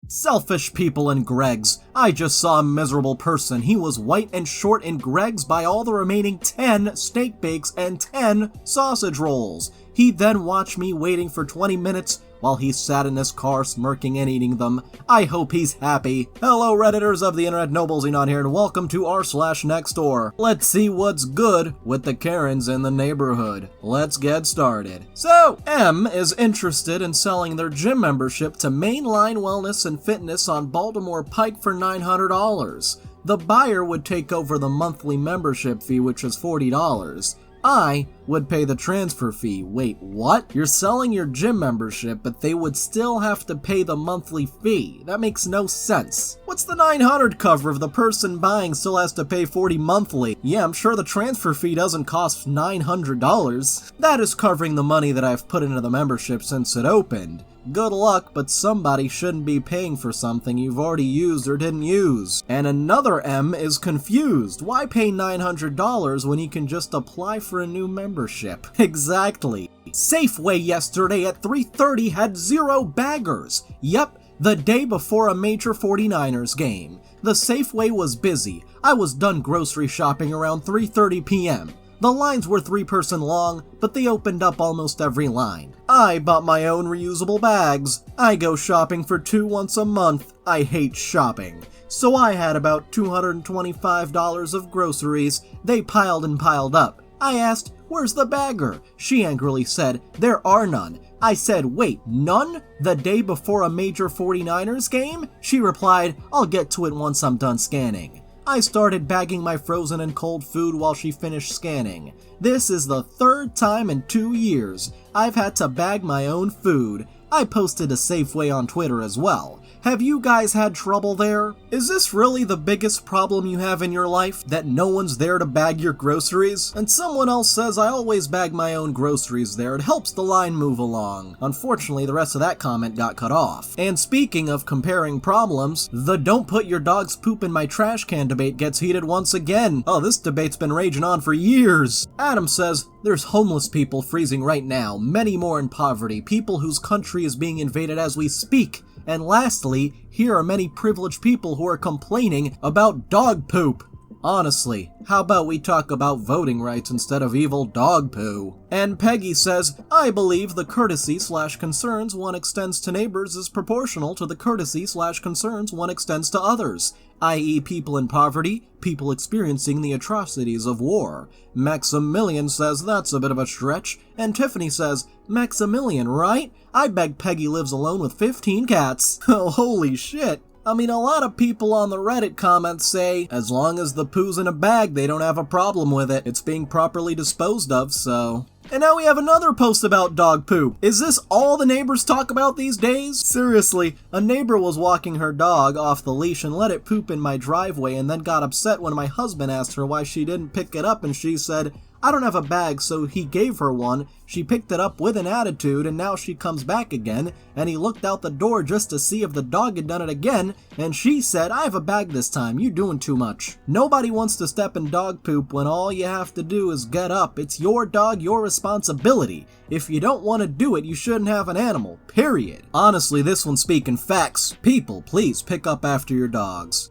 Selfish people in Greg's. I just saw a miserable person. He was white and short in Greg's by all the remaining 10 steak bakes and 10 sausage rolls. He then watched me waiting for 20 minutes while he sat in his car smirking and eating them. I hope he's happy. Hello Redditors of the internet, Noble Xenon here, and welcome to r/Nextdoor. Let's see what's good with the Karens in the neighborhood. Let's get started. So, M is interested in selling their gym membership to Mainline Wellness and Fitness on Baltimore Pike for $900. The buyer would take over the monthly membership fee, which is $40. I would pay the transfer fee. Wait, what? You're selling your gym membership, but they would still have to pay the monthly fee. That makes no sense. What's the $900 cover if the person buying still has to pay $40 monthly? Yeah, I'm sure the transfer fee doesn't cost $900. That is covering the money that I've put into the membership since it opened. Good luck, but somebody shouldn't be paying for something you've already used or didn't use. And another M is confused. Why pay $900 when you can just apply for a new membership? Exactly. Safeway yesterday at 3:30 had 0 baggers. Yep, the day before a major 49ers game. The Safeway was busy. I was done grocery shopping around 3:30 p.m. The lines were 3-person long, but they opened up almost every line. I bought my own reusable bags. I go shopping for 2 once a month. I hate shopping. So I had about $225 of groceries. They piled and piled up. I asked, "Where's the bagger?" She angrily said, "There are none." I said, "Wait, none? The day before a major 49ers game?" She replied, "I'll get to it once I'm done scanning." I started bagging my frozen and cold food while she finished scanning. This is the 3rd time in 2 years I've had to bag my own food. I posted a Safeway on Twitter as well. Have you guys had trouble there? Is this really the biggest problem you have in your life? That no one's there to bag your groceries? And someone else says I always bag my own groceries there. It helps the line move along. Unfortunately, the rest of that comment got cut off. And speaking of comparing problems, the "don't put your dog's poop in my trash can" debate gets heated once again. Oh, this debate's been raging on for years. Adam says, "There's homeless people freezing right now, many more in poverty, people whose country is being invaded as we speak. And lastly, here are many privileged people who are complaining about dog poop." Honestly, how about we talk about voting rights instead of evil dog poo? And Peggy says, "I believe the courtesy/concerns one extends to neighbors is proportional to the courtesy/concerns one extends to others, i.e. people in poverty, people experiencing the atrocities of war." Maximilian says that's a bit of a stretch, and Tiffany says, "Maximilian, right? I bet Peggy lives alone with 15 cats. Oh, holy shit. I mean, a lot of people on the Reddit comments say, as long as the poo's in a bag, they don't have a problem with it. It's being properly disposed of, so... And now we have another post about dog poop. Is this all the neighbors talk about these days? Seriously, a neighbor was walking her dog off the leash and let it poop in my driveway and then got upset when my husband asked her why she didn't pick it up, and she said, "I don't have a bag," so he gave her one. She picked it up with an attitude, and now she comes back again, and he looked out the door just to see if the dog had done it again, and she said, "I have a bag this time, you're doing too much." Nobody wants to step in dog poop when all you have to do is get up. It's your dog, your responsibility. If you don't want to do it, you shouldn't have an animal, period. Honestly, this one's speaking facts. People, please pick up after your dogs.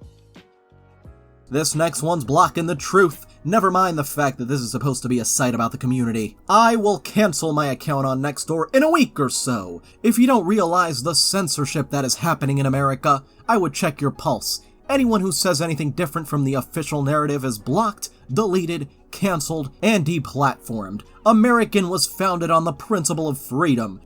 This next one's blocking the truth. Never mind the fact that this is supposed to be a site about the community. I will cancel my account on Nextdoor in a week or so. If you don't realize the censorship that is happening in America, I would check your pulse. Anyone who says anything different from the official narrative is blocked, deleted, canceled, and deplatformed. American was founded on the principle of freedom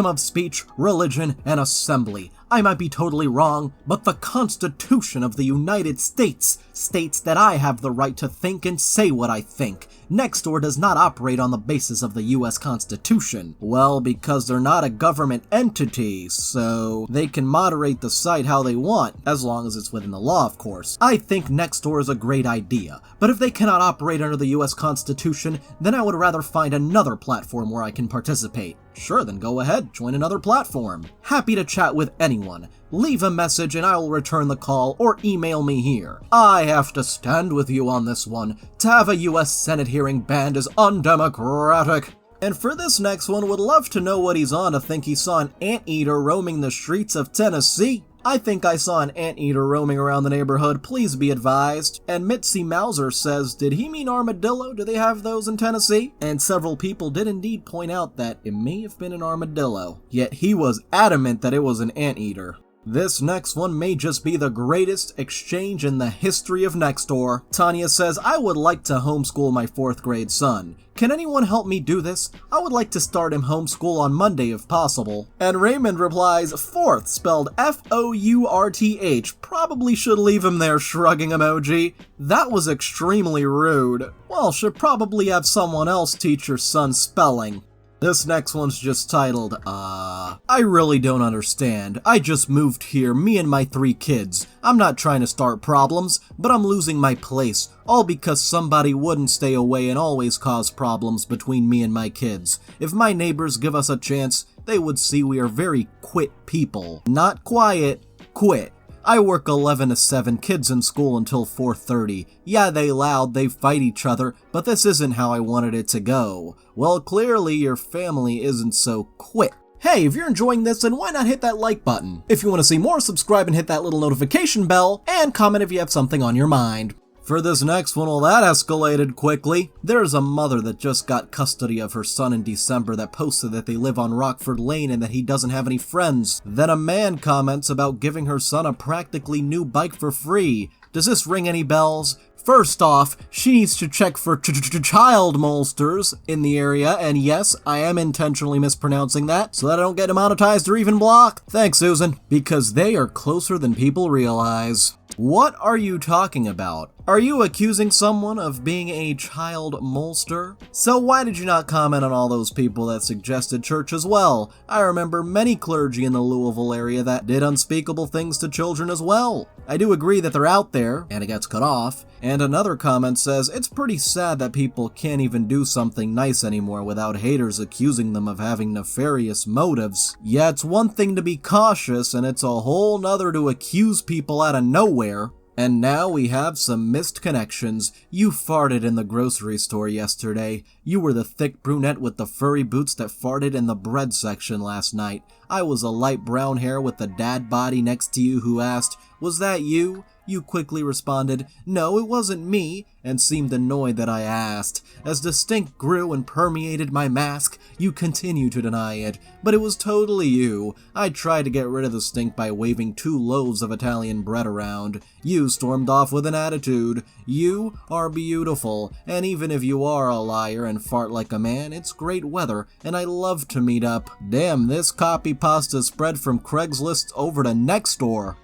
of speech, religion, and assembly. I might be totally wrong, but the Constitution of the United States states that I have the right to think and say what I think. Nextdoor does not operate on the basis of the US Constitution. Well, because they're not a government entity, so they can moderate the site how they want, as long as it's within the law, of course. I think Nextdoor is a great idea, but if they cannot operate under the US Constitution, then I would rather find another platform where I can participate. Sure, then go ahead, join another platform. Happy to chat with anyone. Leave a message and I will return the call, or email me here. I have to stand with you on this one. To have a US Senate hearing banned is undemocratic. And for this next one, would love to know what he's on to think he saw an anteater roaming the streets of Tennessee. I think I saw an anteater roaming around the neighborhood, please be advised. And Mitzi Mauser says, did he mean armadillo? Do they have those in Tennessee? And several people did indeed point out that it may have been an armadillo, yet he was adamant that it was an anteater. This next one may just be the greatest exchange in the history of Nextdoor. Tanya says, I would like to homeschool my 4th grade son. Can anyone help me do this? I would like to start him homeschool on Monday if possible. And Raymond replies, 4th, spelled F-O-U-R-T-H. Probably should leave him there, shrugging emoji. That was extremely rude. Well, should probably have someone else teach your son spelling. This next one's just titled, I really don't understand. I just moved here, me and my 3 kids. I'm not trying to start problems, but I'm losing my place, all because somebody wouldn't stay away and always cause problems between me and my kids. If my neighbors give us a chance, they would see we are very quit people. Not quiet, quit. I work 11 to 7, kids in school until 4:30. Yeah, they loud, they fight each other, but this isn't how I wanted it to go. Well, clearly your family isn't so quit. Hey, if you're enjoying this, then why not hit that like button? If you want to see more, subscribe and hit that little notification bell, and comment if you have something on your mind. For this next one, well, that escalated quickly. There's a mother that just got custody of her son in December that posted that they live on Rockford Lane and that he doesn't have any friends. Then a man comments about giving her son a practically new bike for free. Does this ring any bells? First off, she needs to check for child molesters in the area, and yes, I am intentionally mispronouncing that so that I don't get demonetized or even blocked. Thanks, Susan. Because they are closer than people realize. What are you talking about? Are you accusing someone of being a child molester? So why did you not comment on all those people that suggested church as well? I remember many clergy in the Louisville area that did unspeakable things to children as well. I do agree that they're out there, and it gets cut off. And another comment says, it's pretty sad that people can't even do something nice anymore without haters accusing them of having nefarious motives. Yeah, it's one thing to be cautious, and it's a whole nother to accuse people out of nowhere. And now we have some missed connections. You farted in the grocery store yesterday. You were the thick brunette with the furry boots that farted in the bread section last night. I was a light brown hair with the dad body next to you who asked, was that you? You quickly responded, no, it wasn't me, and seemed annoyed that I asked. As the stink grew and permeated my mask, you continued to deny it, but it was totally you. I tried to get rid of the stink by waving 2 loaves of Italian bread around. You stormed off with an attitude. You are beautiful, and even if you are a liar and fart like a man, it's great weather, and I love to meet up. Damn, this copy pasta spread from Craigslist over to Nextdoor.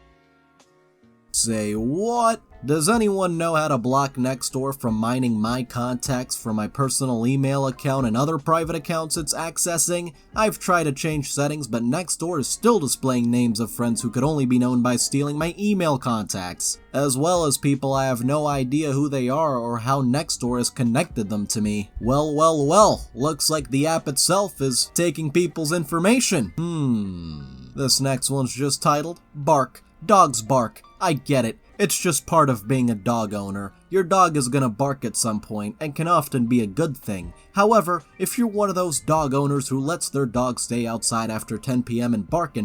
Say what? Does anyone know how to block Nextdoor from mining my contacts from my personal email account and other private accounts it's accessing? I've tried to change settings, but Nextdoor is still displaying names of friends who could only be known by stealing my email contacts, as well as people I have no idea who they are or how Nextdoor has connected them to me. Well, looks like the app itself is taking people's information. This next one's just titled, Bark. Dogs bark. I get it. It's just part of being a dog owner. Your dog is gonna bark at some point and can often be a good thing. However, if you're one of those dog owners who lets their dog stay outside after 10 p.m. and bark at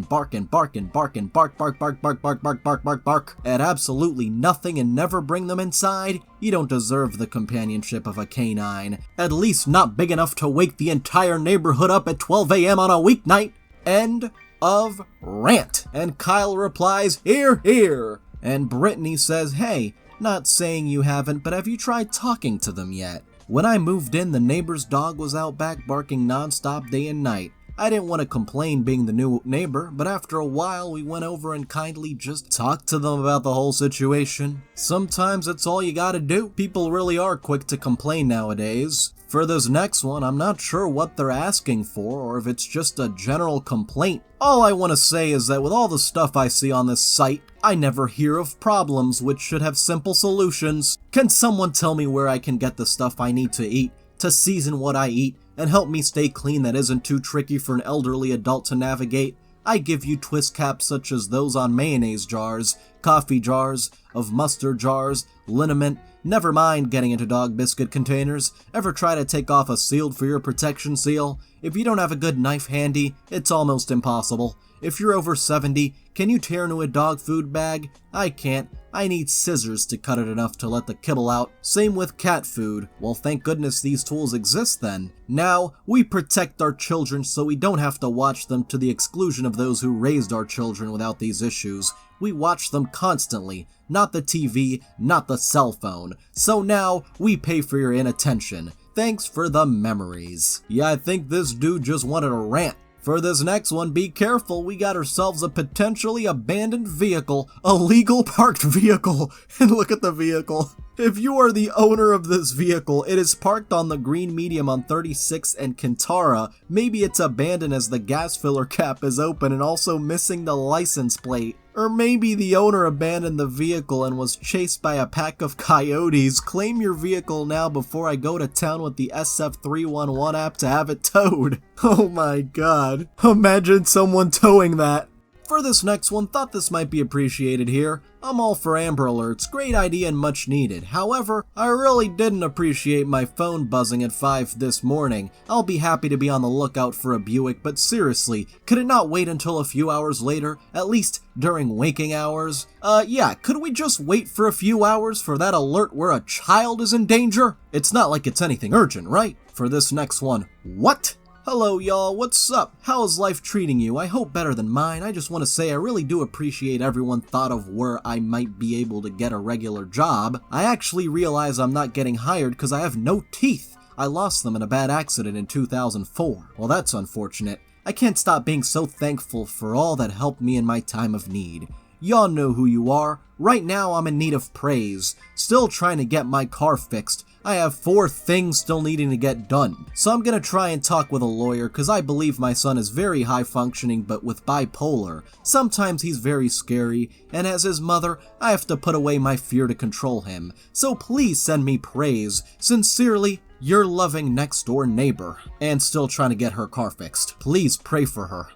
absolutely nothing and never bring them inside, you don't deserve the companionship of a canine. At least not big enough to wake the entire neighborhood up at 12 a.m. on a weeknight. End of rant. And Kyle replies, hear, hear. And Brittany says, hey, not saying you haven't, but have you tried talking to them yet? When I moved in, the neighbor's dog was out back barking nonstop day and night. I didn't want to complain being the new neighbor, but after a while we went over and kindly just talked to them about the whole situation. Sometimes it's all you gotta do. People really are quick to complain nowadays. For this next one, I'm not sure what they're asking for or if it's just a general complaint. All I want to say is that with all the stuff I see on this site, I never hear of problems which should have simple solutions. Can someone tell me where I can get the stuff I need to eat, to season what I eat, and help me stay clean that isn't too tricky for an elderly adult to navigate? I give you twist caps such as those on mayonnaise jars, coffee jars, of mustard jars, liniment. Never mind getting into dog biscuit containers. Ever try to take off a sealed for your protection seal? If you don't have a good knife handy, it's almost impossible. If you're over 70, can you tear into a dog food bag? I can't. I need scissors to cut it enough to let the kibble out. Same with cat food. Well, thank goodness these tools exist then. Now, we protect our children so we don't have to watch them to the exclusion of those who raised our children without these issues. We watch them constantly. Not the TV, not the cell phone. So now, we pay for your inattention. Thanks for the memories. Yeah, I think this dude just wanted a rant. For this next one, be careful, we got ourselves a potentially abandoned vehicle, a legal parked vehicle, and look at the vehicle. If you are the owner of this vehicle, it is parked on the green medium on 36 and Kintara. Maybe it's abandoned as the gas filler cap is open and also missing the license plate. Or maybe the owner abandoned the vehicle and was chased by a pack of coyotes. Claim your vehicle now before I go to town with the SF311 app to have it towed. Oh my god. Imagine someone towing that. For this next one, thought this might be appreciated here. I'm all for Amber Alerts, great idea and much needed. However, I really didn't appreciate my phone buzzing at 5 this morning. I'll be happy to be on the lookout for a Buick, but seriously, could it not wait until a few hours later? At least during waking hours? Yeah, could we just wait for a few hours for that alert where a child is in danger? It's not like it's anything urgent, right? For this next one, what? Hello y'all, what's up? How is life treating you? I hope better than mine. I just want to say I really do appreciate everyone thought of where I might be able to get a regular job. I actually realize I'm not getting hired because I have no teeth. I lost them in a bad accident in 2004. Well, that's unfortunate. I can't stop being so thankful for all that helped me in my time of need. Y'all know who you are. Right now I'm in need of praise. Still trying to get my car fixed. I have 4 things still needing to get done. So I'm gonna try and talk with a lawyer because I believe my son is very high functioning but with bipolar. Sometimes he's very scary, and as his mother, I have to put away my fear to control him. So please send me praise. Sincerely, your loving next door neighbor. And still trying to get her car fixed. Please pray for her.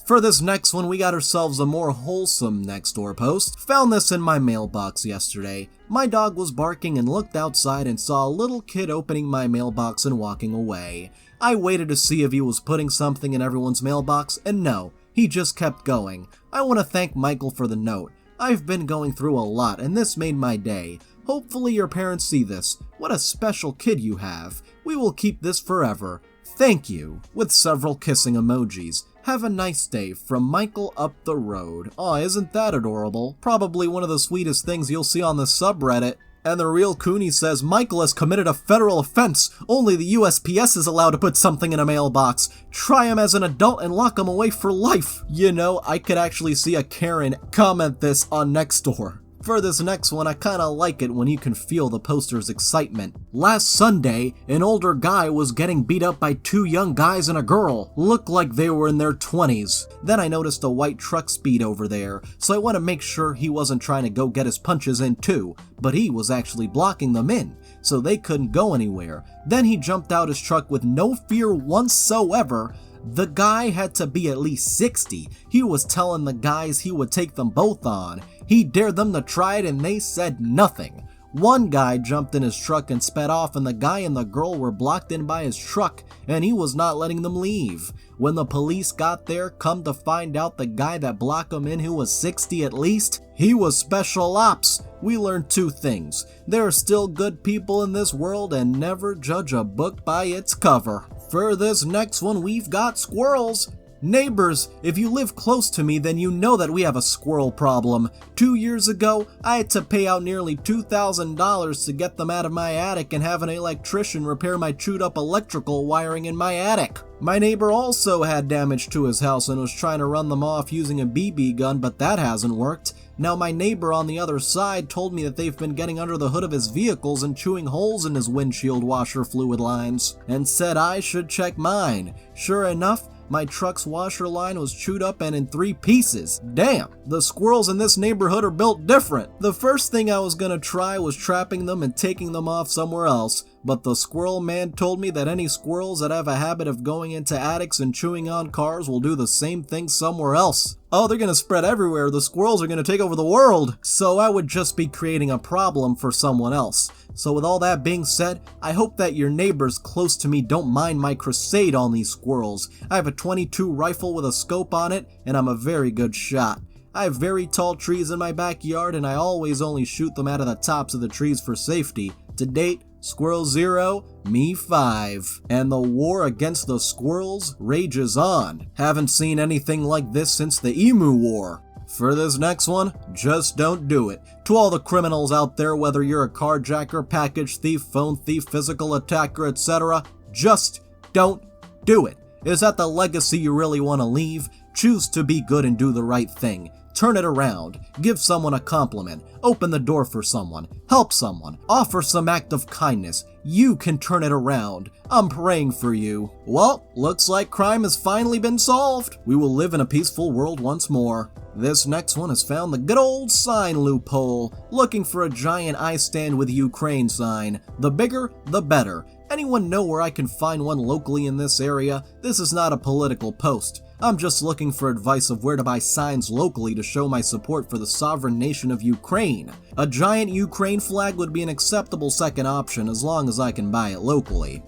For this next one, we got ourselves a more wholesome Nextdoor post. Found this in my mailbox yesterday. My dog was barking and looked outside and saw a little kid opening my mailbox and walking away. I waited to see if he was putting something in everyone's mailbox, and no, he just kept going. I want to thank Michael for the note. I've been going through a lot, and this made my day. Hopefully your parents see this. What a special kid you have. We will keep this forever. Thank you, with several kissing emojis. Have a nice day, from Michael up the road. Aw, isn't that adorable? Probably one of the sweetest things you'll see on the subreddit. And the real Cooney says, Michael has committed a federal offense. Only the USPS is allowed to put something in a mailbox. Try him as an adult and lock him away for life. You know, I could actually see a Karen comment this on Nextdoor. For this next one, I kinda like it when you can feel the poster's excitement. Last Sunday, an older guy was getting beat up by 2 young guys and a girl. Looked like they were in their 20s. Then I noticed a white truck speed over there, so I want to make sure he wasn't trying to go get his punches in too, but he was actually blocking them in, so they couldn't go anywhere. Then he jumped out his truck with no fear whatsoever. The guy had to be at least 60. He was telling the guys he would take them both on. He dared them to try it and they said nothing. One guy jumped in his truck and sped off, and the guy and the girl were blocked in by his truck and he was not letting them leave. When the police got there, come to find out the guy that blocked them in, who was 60 at least, he was special ops. We learned 2 things. There are still good people in this world, and never judge a book by its cover. For this next one, we've got squirrels. Neighbors, if you live close to me, then you know that we have a squirrel problem. 2 years ago, I had to pay out nearly $2,000 to get them out of my attic and have an electrician repair my chewed up electrical wiring in my attic. My neighbor also had damage to his house and was trying to run them off using a BB gun, but that hasn't worked. Now my neighbor on the other side told me that they've been getting under the hood of his vehicles and chewing holes in his windshield washer fluid lines, and said I should check mine. Sure enough, my truck's washer line was chewed up and in 3 pieces. Damn, the squirrels in this neighborhood are built different. The first thing I was gonna try was trapping them and taking them off somewhere else, but the squirrel man told me that any squirrels that have a habit of going into attics and chewing on cars will do the same thing somewhere else. Oh, they're gonna spread everywhere. The squirrels are gonna take over the world. So I would just be creating a problem for someone else. So with all that being said, I hope that your neighbors close to me don't mind my crusade on these squirrels. I have a .22 rifle with a scope on it, and I'm a very good shot. I have very tall trees in my backyard, and I always only shoot them out of the tops of the trees for safety. To date, Squirrel 0, me 5. And the war against the squirrels rages on. Haven't seen anything like this since the Emu War. For this next one, just don't do it. To all the criminals out there, whether you're a carjacker, package thief, phone thief, physical attacker, etc., just don't do it. Is that the legacy you really want to leave? Choose to be good and do the right thing. Turn it around, give someone a compliment, open the door for someone, help someone, offer some act of kindness. You can turn it around. I'm praying for you. Well, looks like crime has finally been solved. We will live in a peaceful world once more. This next one has found the good old sign loophole, looking for a giant I stand with Ukraine sign. The bigger, the better. Anyone know where I can find one locally in this area? This is not a political post. I'm just looking for advice of where to buy signs locally to show my support for the sovereign nation of Ukraine. A giant Ukraine flag would be an acceptable second option as long as I can buy it locally.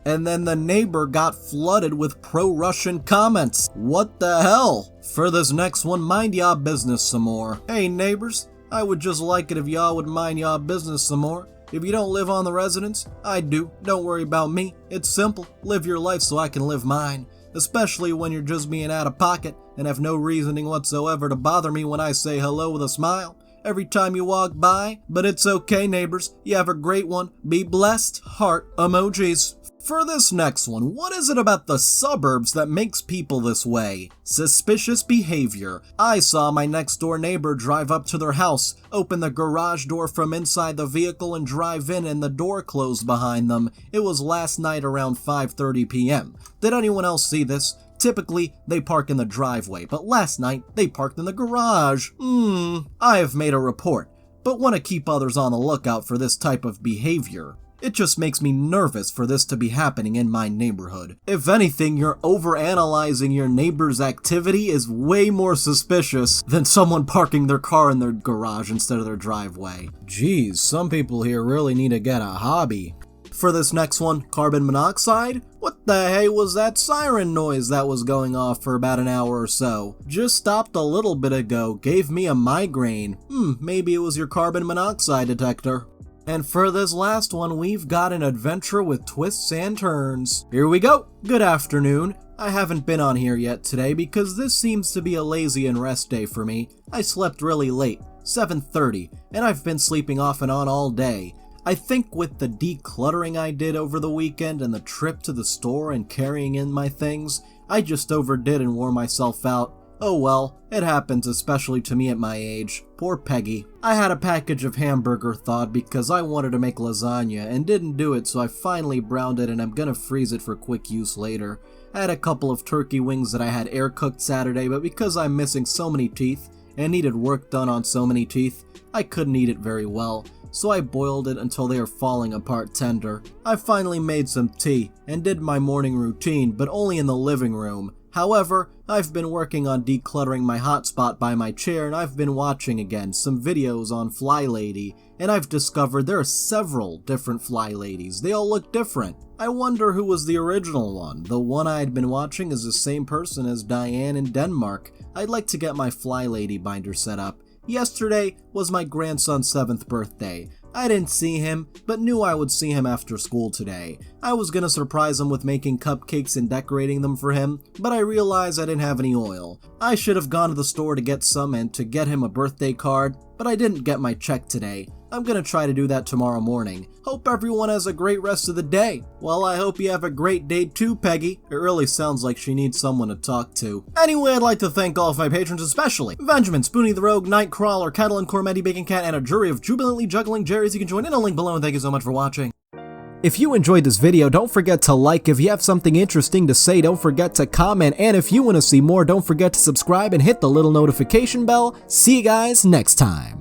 And then the neighbor got flooded with pro-Russian comments. What the hell? For this next one, mind y'all business some more. Hey neighbors, I would just like it if y'all would mind y'all business some more. If you don't live on the residence, I do. Don't worry about me. It's simple. Live your life so I can live mine. Especially when you're just being out of pocket and have no reasoning whatsoever to bother me when I say hello with a smile every time you walk by. But it's okay, neighbors. You have a great one. Be blessed. Heart emojis. For this next one, what is it about the suburbs that makes people this way? Suspicious behavior. I saw my next door neighbor drive up to their house, open the garage door from inside the vehicle and drive in, and the door closed behind them. It was last night around 5:30 p.m. Did anyone else see this? Typically, they park in the driveway, but last night, they parked in the garage. I have made a report, but want to keep others on the lookout for this type of behavior. It just makes me nervous for this to be happening in my neighborhood. If anything, your overanalyzing your neighbor's activity is way more suspicious than someone parking their car in their garage instead of their driveway. Geez, some people here really need to get a hobby. For this next one, carbon monoxide? What the hey was that siren noise that was going off for about an hour or so? Just stopped a little bit ago, gave me a migraine. Maybe it was your carbon monoxide detector. And for this last one, we've got an adventure with twists and turns. Here we go. Good afternoon. I haven't been on here yet today because this seems to be a lazy and rest day for me. I slept really late, 7:30, and I've been sleeping off and on all day. I think with the decluttering I did over the weekend and the trip to the store and carrying in my things, I just overdid and wore myself out. Oh well, it happens, especially to me at my age. Poor Peggy. I had a package of hamburger thawed because I wanted to make lasagna and didn't do it, so I finally browned it and I'm gonna freeze it for quick use later. I had a couple of turkey wings that I had air cooked Saturday, but because I'm missing so many teeth and needed work done on so many teeth, I couldn't eat it very well. So I boiled it until they are falling apart tender. I finally made some tea and did my morning routine, but only in the living room. However, I've been working on decluttering my hotspot by my chair, and I've been watching again some videos on Fly Lady, and I've discovered there are several different Fly Ladies. They all look different. I wonder who was the original one. The one I had been watching is the same person as Diane in Denmark. I'd like to get my Fly Lady binder set up. Yesterday was my grandson's 7th birthday. I didn't see him, but knew I would see him after school today. I was gonna surprise him with making cupcakes and decorating them for him, but I realized I didn't have any oil. I should have gone to the store to get some and to get him a birthday card, but I didn't get my check today. I'm gonna try to do that tomorrow morning. Hope everyone has a great rest of the day. Well, I hope you have a great day too, Peggy. It really sounds like she needs someone to talk to. Anyway, I'd like to thank all of my patrons, especially Benjamin, Spoonie the Rogue, Nightcrawler, Kettle and Cormetti, Bacon Cat, and a jury of jubilantly juggling Jerrys. You can join in a link below, and thank you so much for watching. If you enjoyed this video, don't forget to like. If you have something interesting to say, don't forget to comment. And if you want to see more, don't forget to subscribe and hit the little notification bell. See you guys next time.